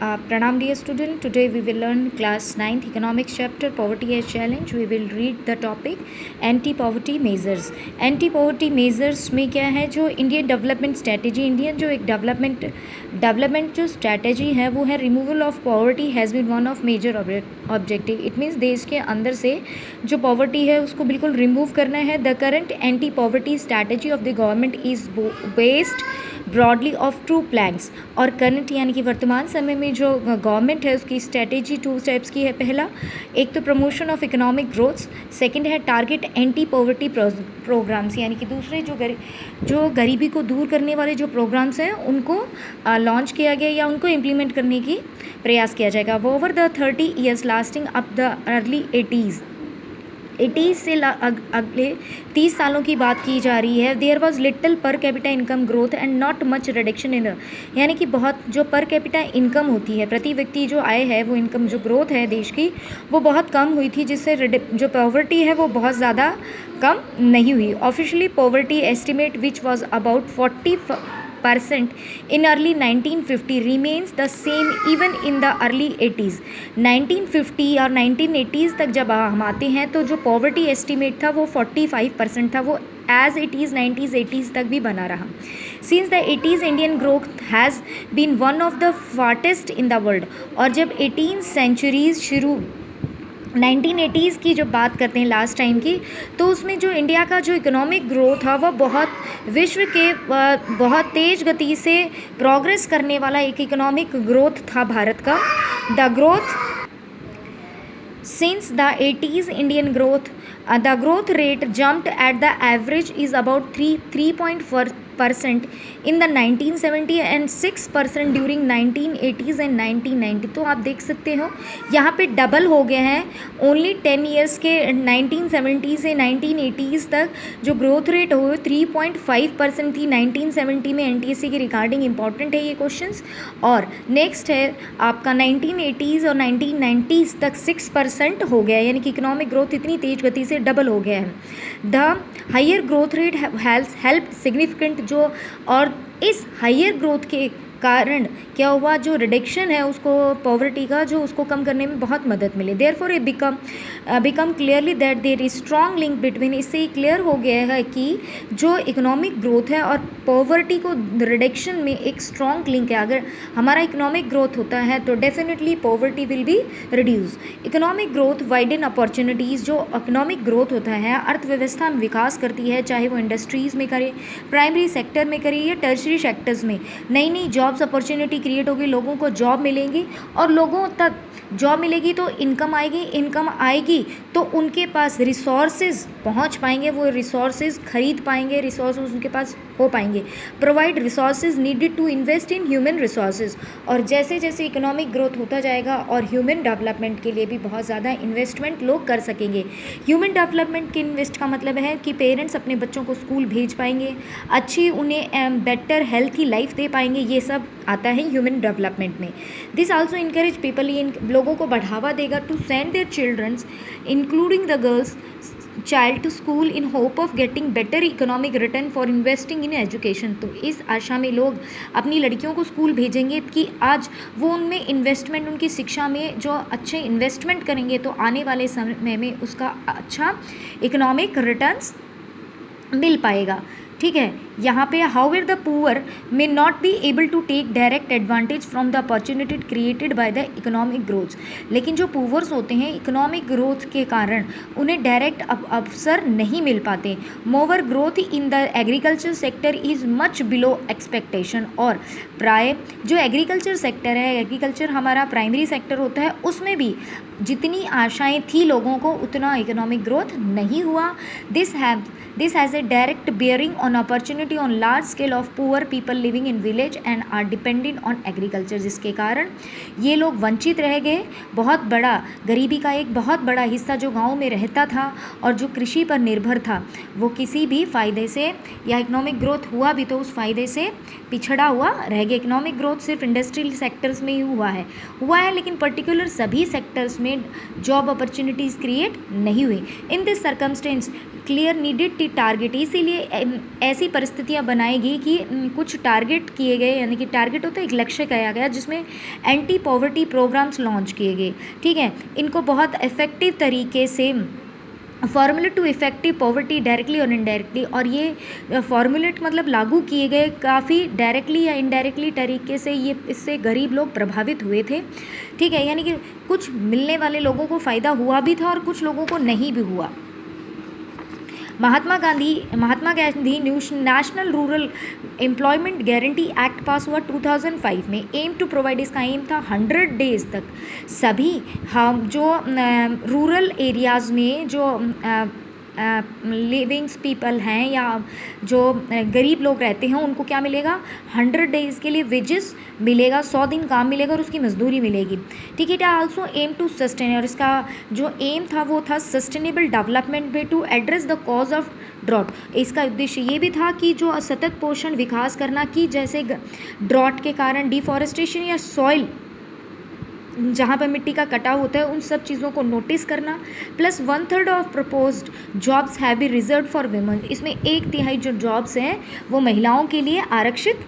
Pranam dear student, today we will learn class 9th economics chapter poverty as challenge. We will read the topic anti-poverty measures. Anti-poverty measures में क्या है, जो Indian development strategy, Indian जो एक development जो strategy है वो है removal of poverty has been one of major objective. It means देश के अंदर से जो पॉवर्टी है उसको बिल्कुल रिमूव करना है. The current anti poverty strategy of the government is based broadly of two planks. और करंट यानी कि वर्तमान समय में जो गवर्नमेंट है उसकी स्ट्रैटेजी 2 स्टेप्स की है. पहला, एक तो promotion of economic growth, second है टारगेट एंटी पॉवर्टी प्रोग्राम्स, यानी कि दूसरे जो गरीबी को दूर करने वाले जो प्रोग्राम्स हैं उनको लॉन्च किया गया या उनको इम्प्लीमेंट करने की प्रयास किया जाएगा. Over the 30 years lasting up the early 80s से अगले 30 सालों की बात की जा रही है. There was little per capita income growth and not much reduction in, यानी कि बहुत जो पर कैपिटा इनकम होती है, प्रति व्यक्ति जो आय है, वो इनकम जो ग्रोथ है देश की वो बहुत कम हुई थी, जिससे जो पॉवर्टी है वो बहुत ज़्यादा कम नहीं हुई. Officially poverty estimate which was about 40% in early 1950 remains the same even in the early 80s. 1950 और 1980s तक जब हम आते हैं तो जो पॉवर्टी एस्टिमेट था वो 45% था, वो as it is 90s 80s तक भी बना रहा. Since the 80s Indian growth has been one of the fastest in the world. और जब 18th सेंचुरीज शुरू 1980s की जो बात करते हैं लास्ट टाइम की, तो उसमें जो इंडिया का जो इकोनॉमिक ग्रोथ था वह बहुत विश्व के बहुत तेज़ गति से प्रोग्रेस करने वाला एक इकोनॉमिक ग्रोथ था भारत का. The growth since the 80s Indian growth, the growth rate jumped at the average is about 3.4% in the 1970 and 6% during 1980s and 1990. तो आप देख सकते हो यहाँ पे डबल हो गए हैं ओनली 10 ईयर्स के. 1970 से 1980s तक जो ग्रोथ रेट हो 3.5% थी 1970 में. NTSC की रिगार्डिंग इंपॉर्टेंट है ये क्वेश्चंस. और नेक्स्ट है आपका 1980s और 1990s तक 6% हो गया, यानी कि इकोनॉमिक ग्रोथ इतनी तेज गति से डबल हो गया है. The higher growth rate has help significant, जो और इस हायर ग्रोथ के कारण क्या हुआ, जो रिडक्शन है उसको पॉवर्टी का जो उसको कम करने में बहुत मदद मिली. Therefore it become clearly that there is strong link between. इससे क्लियर हो गया है कि जो इकोनॉमिक ग्रोथ है और पॉवर्टी को रिडक्शन में एक स्ट्रॉन्ग लिंक है. अगर हमारा इकोनॉमिक ग्रोथ होता है तो definitely poverty will be reduce. Economic growth widen opportunities. जो इकोनॉमिक ग्रोथ होता है अर्थव्यवस्था में विकास करती है, चाहे वो इंडस्ट्रीज़ में करे, प्राइमरी सेक्टर में करे या टर्शरी सेक्टर्स में. नई नई जॉब्स अपॉर्चुनिटी क्रिएट होगी, लोगों को जॉब मिलेंगी और लोगों तक जॉब मिलेगी तो इनकम आएगी तो उनके पास रिसोर्सेज पहुंच पाएंगे, वो रिसोर्सेज खरीद पाएंगे, रिसोर्सेज उनके पास हो पाएंगे. Provide resources needed to invest in human resources. और जैसे जैसे इकोनॉमिक ग्रोथ होता जाएगा और ह्यूमन डेवलपमेंट के लिए भी बहुत ज़्यादा इन्वेस्टमेंट लोग कर सकेंगे. ह्यूमन डेवलपमेंट के इन्वेस्ट का मतलब है कि पेरेंट्स अपने बच्चों को स्कूल भेज पाएंगे, अच्छी उन्हें बेटर हेल्थी लाइफ दे पाएंगे. ये सब आता है ह्यूमन डेवलपमेंट में. दिस आल्सो इनकरेज पीपल, इन लोगों को बढ़ावा देगा to send their childrens including the girls child to school in hope of getting better economic return for investing in education. तो इस आशा में लोग अपनी लड़कियों को स्कूल भेजेंगे कि आज वो उनमें इन्वेस्टमेंट, उनकी शिक्षा में जो अच्छे इन्वेस्टमेंट करेंगे तो आने वाले समय में उसका अच्छा इकोनॉमिक रिटर्न्स मिल पाएगा. ठीक है, यहाँ पे however the poor may not be able to take direct advantage from the opportunity created by the economic growth. लेकिन जो पुअर्स होते हैं इकोनॉमिक ग्रोथ के कारण उन्हें डायरेक्ट अवसर नहीं मिल पाते. Mower growth in the agriculture sector is much below expectation. और प्राय जो एग्रीकल्चर सेक्टर है, एग्रीकल्चर हमारा प्राइमरी सेक्टर होता है, उसमें भी जितनी आशाएं थी लोगों को उतना इकोनॉमिक ग्रोथ नहीं हुआ. This has a direct bearing on opportunity on large scale of poor people living in village and are dependent on agriculture, जिसके कारण ये लोग वंचित रह गए. बहुत बड़ा गरीबी का एक बहुत बड़ा हिस्सा जो गांव में रहता था और जो कृषि पर निर्भर था वो किसी भी फ़ायदे से या इकोनॉमिक ग्रोथ हुआ भी तो उस फ़ायदे से पिछड़ा हुआ रह गया. इकोनॉमिक ग्रोथ सिर्फ इंडस्ट्रियल सेक्टर्स में ही हुआ है लेकिन पर्टिकुलर सभी सेक्टर्स में जॉब अपॉर्चुनिटीज़ क्रिएट नहीं हुई. In this circumstance clear needed T target. इसीलिए ऐसी परिस्थितियां बनाएगी कि कुछ टारगेट किए गए, यानी कि टारगेट होता है एक लक्ष्य कहा गया जिसमें एंटी पॉवर्टी प्रोग्राम्स लॉन्च किए गए, ठीक है। इनको बहुत इफ़ेक्टिव तरीके से formulate to effective poverty directly और इनडायरेक्टली, और ये फॉर्मुलेट मतलब लागू किए गए काफ़ी डायरेक्टली या इनडायरेक्टली तरीके से, ये इससे गरीब लोग प्रभावित हुए थे, ठीक है। यानी कि कुछ मिलने वाले लोगों को फ़ायदा हुआ भी था और कुछ लोगों को नहीं भी हुआ। Mahatma Gandhi national rural employment guarantee act pass हुआ 2005 में। एम टू प्रोवाइड, इसका एम था 100 डेज़ तक सभी हम जो रूरल एरियाज़ में जो लिविंग्स पीपल हैं या जो गरीब लोग रहते हैं उनको क्या मिलेगा, 100 डेज़ के लिए वेजेस मिलेगा, 100 दिन काम मिलेगा और उसकी मजदूरी मिलेगी, ठीक है। It also aim to sustain, और इसका जो एम था वो था सस्टेनेबल डेवलपमेंट में to address the cause of drought. इसका उद्देश्य ये भी था कि जो सतत पोषण विकास करना, कि जैसे ड्रॉट के कारण डिफॉरेस्टेशन या सॉइल जहाँ पर मिट्टी का कटाव होता है उन सब चीज़ों को नोटिस करना, plus 1/3 of proposed jobs have be reserve for women. इसमें 1/3 जो जॉब्स हैं वो महिलाओं के लिए आरक्षित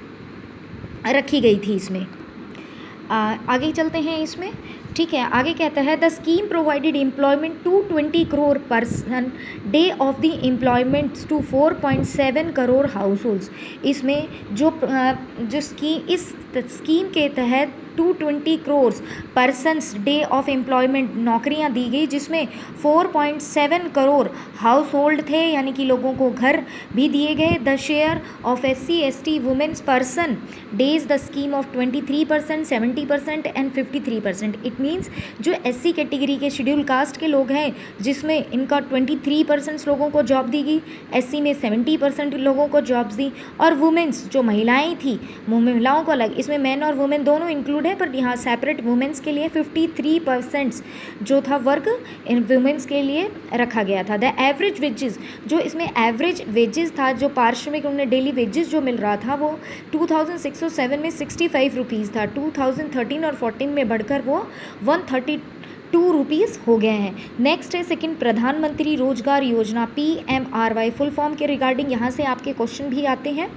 रखी गई थी इसमें। आगे चलते हैं इसमें, ठीक है। आगे कहता है the scheme provided employment to 20 crore person day of the employments to 4.7 crore households. इसमें जो स्कीम के तहत 220 crore persons day of employment नौकरियां दी गई, जिसमें 4.7 करोड़ हाउस होल्ड थे, यानी कि लोगों को घर भी दिए गए। The share of SC ST women's person days the scheme of 23%, 70% and 53%। It means जो SC कैटेगरी के शेड्यूल कास्ट के लोग हैं जिसमें इनका 23% लोगों को जॉब दी गई, SC में 70% लोगों को जॉब्स दी, और वुमेन्स जो महिलाएँ थी, महिलाओं को अलग, इसमें मैन और वुमेन दोनों इंक्लूड है, पर यहाँ सेपरेट वुमेन्स के लिए 53% जो था वर्ग इन वुमेन्स के लिए रखा गया था। द एवरेज वेजेस, जो इसमें एवरेज वेजेस था, जो पारिश्रमिक उन्हें डेली वेजेस जो मिल रहा था वो 2607 में 65 रुपीज़ था, 2013 और 14 में बढ़कर वो 132 रुपीज़ हो गए हैं। नेक्स्ट है सेकंड प्रधानमंत्री रोजगार योजना PMRY फुल फॉर्म के रिगार्डिंग यहाँ से आपके क्वेश्चन भी आते हैं,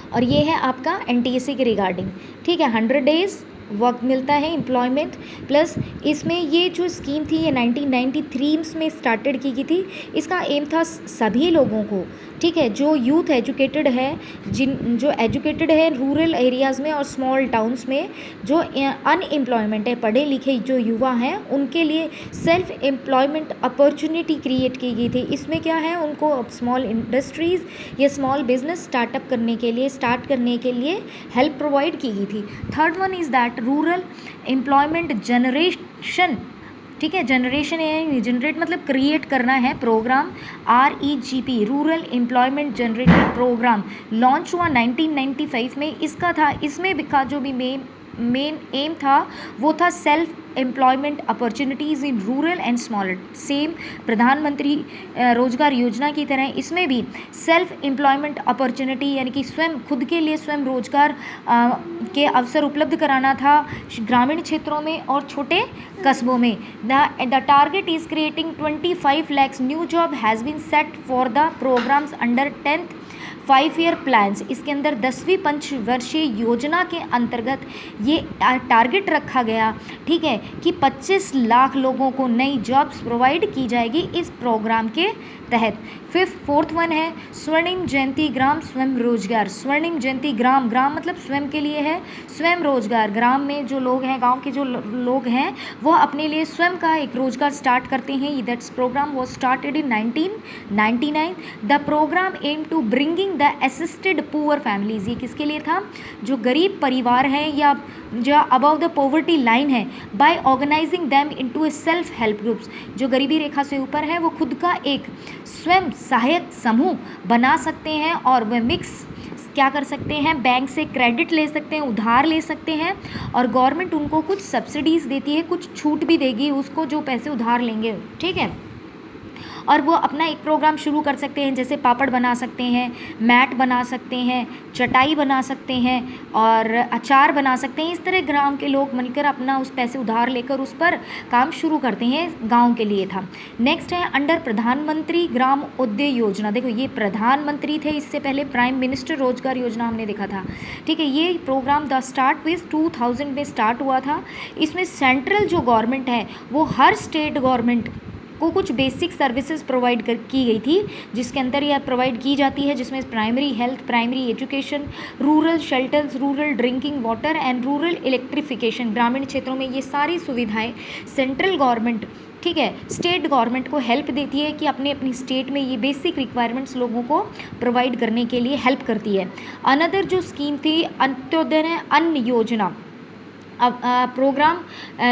और ये है आपका NTSC के रिगार्डिंग, ठीक है। 100 डेज़ वर्क मिलता है एम्प्लॉयमेंट, प्लस इसमें ये जो स्कीम थी ये 1993 में स्टार्टेड की गई थी। इसका एम था सभी लोगों को, ठीक है, जो यूथ एजुकेटेड है, जो एजुकेटेड है रूरल एरियाज़ में और स्मॉल टाउन्स में, जो अनएम्प्लॉयमेंट है, पढ़े लिखे जो युवा हैं, उनके लिए सेल्फ एम्प्लॉयमेंट अपॉर्चुनिटी क्रिएट की गई थी। इसमें क्या है, उनको स्मॉल इंडस्ट्रीज़ या स्मॉल बिजनेस स्टार्ट करने के लिए हेल्प प्रोवाइड की गई थी। Third one is that rural employment generation, ठीक है, जनरेशन है, जनरेट मतलब क्रिएट करना है, programme REGP rural employment generator programme launch हुआ 1995 में। इसका था, इसमें का जो भी मेन एम था वो था self employment opportunities in rural and small. Same प्रधानमंत्री रोजगार योजना की तरह इसमें भी सेल्फ एम्प्लॉयमेंट अपॉर्चुनिटी, यानी कि स्वयं खुद के लिए स्वयं रोजगार के अवसर उपलब्ध कराना था ग्रामीण क्षेत्रों में और छोटे कस्बों में। The target is creating 25 lakhs new job has been set for the programs under 10th 5-year plans. इसके अंदर 10वीं पंचवर्षीय योजना के अंतर्गत ये टारगेट रखा गया, ठीक है, कि 25 लाख लोगों को नई जॉब्स प्रोवाइड की जाएगी इस प्रोग्राम के तहत। फोर्थ वन है स्वर्णिम जयंती ग्राम स्वयं रोजगार। स्वर्णिम जयंती ग्राम मतलब स्वयं के लिए है, स्वयं रोजगार, ग्राम में जो लोग हैं, गांव के जो लोग हैं वो अपने लिए स्वयं का एक रोजगार स्टार्ट करते हैं। That's program was started in 1999। The program aim to bringing the assisted poor families. ये किसके लिए था, जो गरीब परिवार हैं या जो अबव द पॉवर्टी लाइन है, by organizing them into a self help groups. जो गरीबी रेखा से ऊपर है वो खुद का एक स्वयं सहायक समूह बना सकते हैं और वह मिक्स क्या कर सकते हैं, बैंक से क्रेडिट ले सकते हैं, उधार ले सकते हैं, और गवर्नमेंट उनको कुछ सब्सिडीज़ देती है, कुछ छूट भी देगी उसको जो पैसे उधार लेंगे, ठीक है। और वो अपना एक प्रोग्राम शुरू कर सकते हैं, जैसे पापड़ बना सकते हैं, मैट बना सकते हैं, चटाई बना सकते हैं और अचार बना सकते हैं। इस तरह गाँव के लोग मिलकर अपना उस पैसे उधार लेकर उस पर काम शुरू करते हैं, गाँव के लिए था। नेक्स्ट है अंडर प्रधानमंत्री ग्राम उद्योग योजना। देखो ये प्रधानमंत्री थे, इससे पहले प्राइम मिनिस्टर रोजगार योजना हमने देखा था, ठीक है। ये प्रोग्राम द स्टार्ट विथ 2000 में स्टार्ट हुआ था। इसमें सेंट्रल जो गवर्नमेंट है वो हर स्टेट गवर्नमेंट को कुछ बेसिक सर्विसेज प्रोवाइड की गई थी, जिसके अंदर यह प्रोवाइड की जाती है, जिसमें primary health, primary education, rural shelters, rural drinking water and rural electrification. ग्रामीण क्षेत्रों में ये सारी सुविधाएं सेंट्रल गवर्नमेंट, ठीक है, स्टेट गवर्नमेंट को हेल्प देती है कि अपने अपनी स्टेट में ये बेसिक रिक्वायरमेंट्स लोगों को प्रोवाइड करने के लिए हेल्प करती है। अनदर जो स्कीम थी अंत्योदय अन्न योजना, अब प्रोग्राम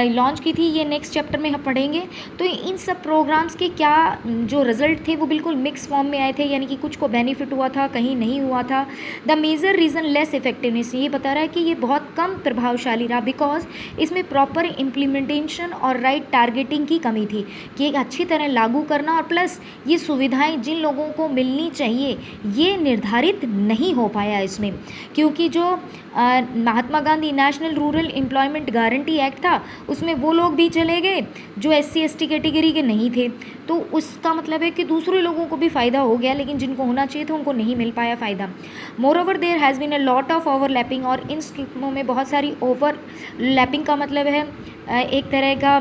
लॉन्च की थी, ये नेक्स्ट चैप्टर में हम पढ़ेंगे। तो इन सब प्रोग्राम्स के क्या जो रिजल्ट थे वो बिल्कुल मिक्स फॉर्म में आए थे, यानी कि कुछ को बेनिफिट हुआ था, कहीं नहीं हुआ था। The major reason less effectiveness, ये बता रहा है कि ये बहुत कम प्रभावशाली रहा, बिकॉज इसमें प्रॉपर इम्प्लीमेंटेशन और राइट टारगेटिंग की कमी थी, कि एक अच्छी तरह लागू करना और प्लस ये सुविधाएँ जिन लोगों को मिलनी चाहिए ये निर्धारित नहीं हो पाया इसमें, क्योंकि जो Mahatma Gandhi national rural employment guarantee act था उसमें वो लोग भी चले गए जो SC ST कैटेगरी के नहीं थे, तो उसका मतलब है कि दूसरे लोगों को भी फ़ायदा हो गया, लेकिन जिनको होना चाहिए था उनको नहीं मिल पाया फ़ायदा। Moreover there has been a lot of overlapping, और इन स्कीमों में बहुत सारी ओवरलैपिंग का मतलब है एक तरह का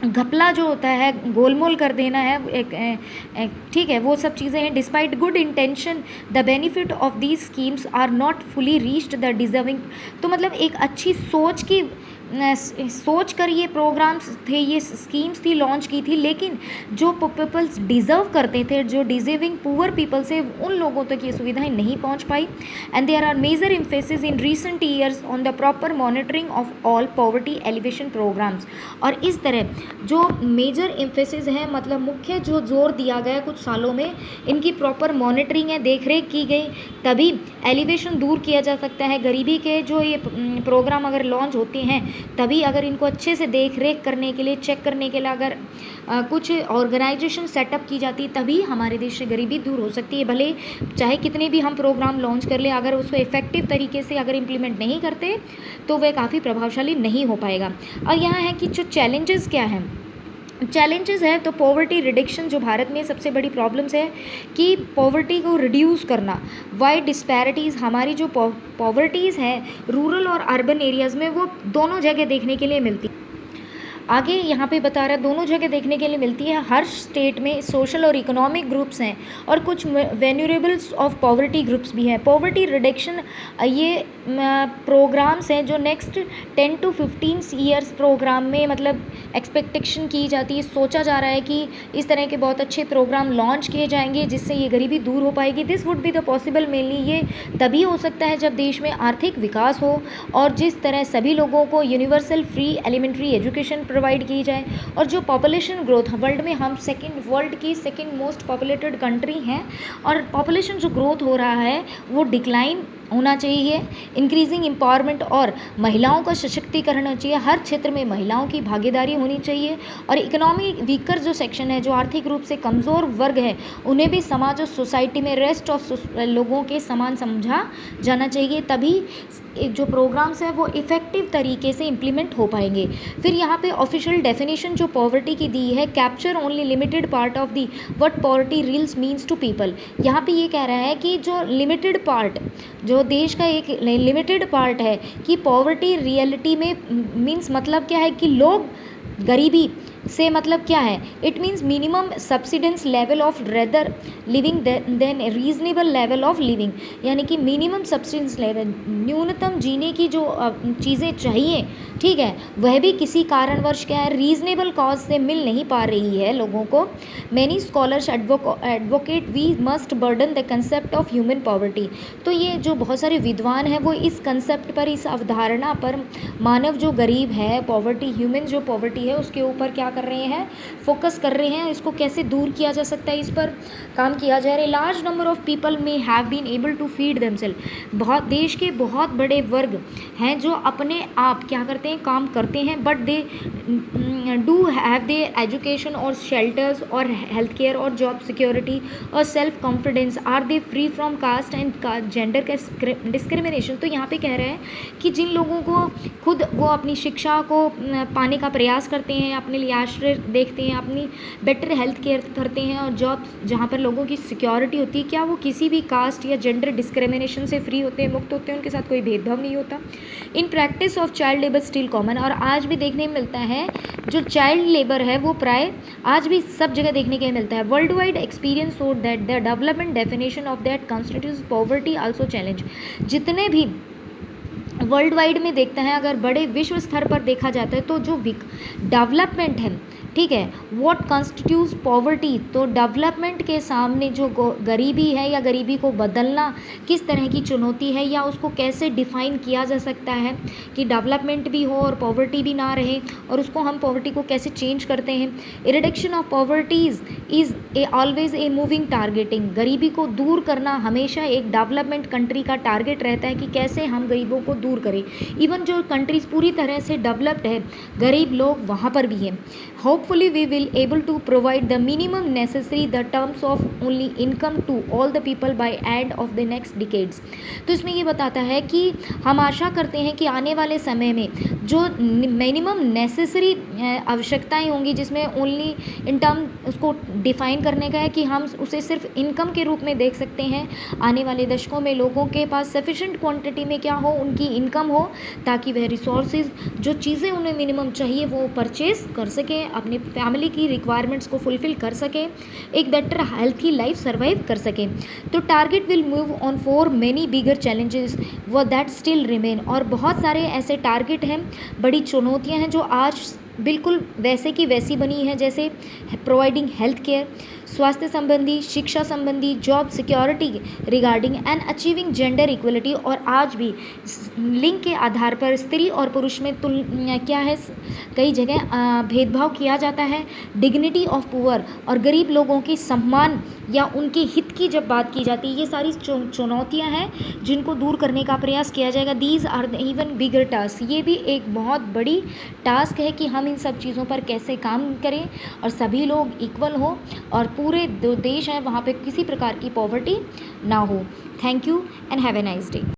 घपला जो होता है, गोलमोल कर देना है, ठीक है, वो सब चीज़ें हैं। Despite good intention the benefit of these schemes are not fully reached the deserving. तो मतलब एक अच्छी सोच की सोच कर ये प्रोग्राम्स थे, ये स्कीम्स थी, लॉन्च की थी, लेकिन जो पीपल्स डिज़र्व करते थे, जो डिजर्विंग पुअर पीपल्स है, उन लोगों तक ये सुविधाएं नहीं पहुंच पाई। And there are major emphasis in recent years on the proper monitoring of all poverty alleviation programmes. और इस तरह जो मेजर एम्फेसिस है, मतलब मुख्य जो जोर दिया गया कुछ सालों में, इनकी प्रॉपर मॉनिटरिंग है, देख रेख की गई, तभी एलिवेशन दूर किया जा सकता है। गरीबी के जो ये प्रोग्राम अगर लॉन्च होते हैं, तभी अगर इनको अच्छे से देख रेख करने के लिए, चेक करने के लिए अगर कुछ ऑर्गेनाइजेशन सेटअप की जाती, तभी हमारे देश से गरीबी दूर हो सकती है। भले चाहे कितने भी हम प्रोग्राम लॉन्च कर ले, अगर उसको इफेक्टिव तरीके से अगर इम्प्लीमेंट नहीं करते तो वह काफ़ी प्रभावशाली नहीं हो पाएगा। और यहाँ है कि जो चैलेंजेस क्या हैं, चैलेंजेस है तो पॉवर्टी रिडक्शन, जो भारत में सबसे बड़ी प्रॉब्लम्स है कि पॉवर्टी को रिड्यूस करना, वाइड डिस्पैरिटीज़, हमारी जो पॉवर्टीज़ है रूरल और अर्बन एरियाज़ में वो दोनों जगह देखने के लिए मिलती है। आगे यहाँ पे बता रहा है दोनों जगह देखने के लिए मिलती है। हर स्टेट में सोशल और इकोनॉमिक ग्रुप्स हैं और कुछ वेन्यूरेबल्स ऑफ पॉवर्टी ग्रुप्स भी हैं। पॉवर्टी रिडक्शन ये प्रोग्राम्स हैं जो नेक्स्ट 10 to 15 ईयर्स प्रोग्राम में मतलब एक्सपेक्टेशन की जाती है, सोचा जा रहा है कि इस तरह के बहुत अच्छे प्रोग्राम लॉन्च किए जाएंगे जिससे ये गरीबी दूर हो पाएगी। This would be the possible mainly, ये तभी हो सकता है जब देश में आर्थिक विकास हो और जिस तरह सभी लोगों को universal free elementary education provide की जाए। और जो पॉपुलेशन ग्रोथ, वर्ल्ड में हम वर्ल्ड की सेकेंड मोस्ट पॉपुलेटेड कंट्री हैं, और पॉपुलेशन जो ग्रोथ हो रहा है वो डिक्लाइन होना चाहिए। इंक्रीजिंग एम्पावरमेंट और महिलाओं का सशक्तिकरण होना चाहिए, हर क्षेत्र में महिलाओं की भागीदारी होनी चाहिए। और इकोनॉमी वीकर जो सेक्शन है, जो आर्थिक रूप से कमज़ोर वर्ग है, उन्हें भी समाज और सोसाइटी में रेस्ट ऑफ लोगों के समान समझा जाना चाहिए, तभी जो प्रोग्राम्स हैं वो इफ़ेक्टिव तरीके से इम्प्लीमेंट हो पाएंगे। फिर यहाँ पे ऑफिशियल डेफिनेशन जो पॉवर्टी की दी है, capture only limited part of the what poverty really means to people. यहाँ पे ये कह रहा है कि जो लिमिटेड पार्ट, जो देश का एक लिमिटेड पार्ट है कि पॉवर्टी रियलिटी में मीन्स मतलब क्या है कि लोग गरीबी से मतलब क्या है, it means minimum subsistence level of rather living than reasonable level of living, यानी कि मिनिमम सब्सिडेंस लेवल, न्यूनतम जीने की जो चीज़ें चाहिए, ठीक है, वह भी किसी कारणवश क्या है रीजनेबल कॉज से मिल नहीं पा रही है लोगों को। Many scholars advocate we must broaden the concept of human poverty. तो ये जो बहुत सारे विद्वान हैं वो इस कंसेप्ट पर, इस अवधारणा पर, मानव जो गरीब है, पॉवर्टी, ह्यूमन जो पॉवर्टी है उसके ऊपर क्या कर रहे हैं, फोकस कर रहे हैं, इसको कैसे दूर किया जा सकता है, इस पर काम किया जा रहा है। Large number of people may have been able to feed themselves. बहुत देश के बहुत बड़े वर्ग हैं जो अपने आप क्या करते हैं, काम करते हैं, but they do have the education और शेल्टर्स और हेल्थ केयर और जॉब सिक्योरिटी और self confidence, are they free from caste and gender discrimination. तो यहाँ पे कह रहे हैं कि जिन लोगों को खुद वो अपनी शिक्षा को पाने का प्रयास करते हैं, अपने लिए आश्रय देखते हैं, अपनी बेटर हेल्थ केयर करते हैं और जॉब जहाँ पर लोगों की सिक्योरिटी होती है, क्या वो किसी भी कास्ट या जेंडर डिस्क्रिमिनेशन से फ्री होते हैं, मुक्त होते हैं, उनके साथ कोई भेदभाव नहीं होता। In practice of child labour still common, और आज भी देखने में मिलता है जो चाइल्ड लेबर है वो प्राय आज भी सब जगह देखने के मिलता है। World wide experience showed that the development definition of that constitutes poverty also challenge. जितने भी वर्ल्ड वाइड में देखते हैं, अगर बड़े विश्व स्तर पर देखा जाता है तो जो डेवलपमेंट है, ठीक है, व्हाट कॉन्स्टिट्यूट्स पॉवर्टी, तो डेवलपमेंट के सामने जो गरीबी है या गरीबी को बदलना किस तरह की चुनौती है, या उसको कैसे डिफाइन किया जा सकता है कि डेवलपमेंट भी हो और पॉवर्टी भी ना रहे, और उसको हम पॉवर्टी को कैसे चेंज करते हैं। Reduction of poverties is always a moving targeting, गरीबी को दूर करना हमेशा एक डेवलपमेंट कंट्री का टारगेट रहता है कि कैसे हम गरीबों को दूर करें। इवन जो कंट्रीज़ पूरी तरह से डेवलप्ड है, गरीब लोग वहाँ पर भी हैं। Hopefully we will able to provide the minimum necessary the terms of only income to all the people by end of the next decades। तो इसमें ये बताता है कि हम आशा करते हैं कि आने वाले समय में जो मिनिमम नेसेसरी आवश्यकताएं होंगी, जिसमें ओनली इन टर्म उसको डिफाइन करने का है कि हम उसे सिर्फ इनकम के रूप में देख सकते हैं, आने वाले दशकों में लोगों के पास सफिशेंट क्वांटिटी में क्या हो, उनकी इनकम हो, ताकि वह रिसोर्सेज जो चीज़ें उन्हें मिनिमम चाहिए वो परचेज कर सकें, अपनी फैमिली की रिक्वायरमेंट्स को फुलफ़िल कर सकें, एक बेटर हेल्थी लाइफ सर्वाइव कर सकें। तो target will move on for many bigger challenges वो दैट स्टिल रिमेन, और बहुत सारे ऐसे टारगेट हैं, बड़ी चुनौतियां हैं जो आज बिल्कुल वैसे की वैसी बनी है, जैसे प्रोवाइडिंग हेल्थ केयर, स्वास्थ्य संबंधी, शिक्षा संबंधी, job security regarding and achieving gender equality. और आज भी लिंग के आधार पर स्त्री और पुरुष में क्या है, कई जगह भेदभाव किया जाता है। डिग्निटी ऑफ पुअर, और गरीब लोगों की सम्मान या उनके हित की जब बात की जाती है, ये सारी चुनौतियां हैं जिनको दूर करने का प्रयास किया जाएगा। These are even bigger task, ये भी एक बहुत बड़ी टास्क है कि हम इन सब चीज़ों पर कैसे काम करें और सभी लोग इक्वल हो और पूरे जो देश है वहाँ पे किसी प्रकार की पॉवर्टी ना हो। Thank you and have a nice day.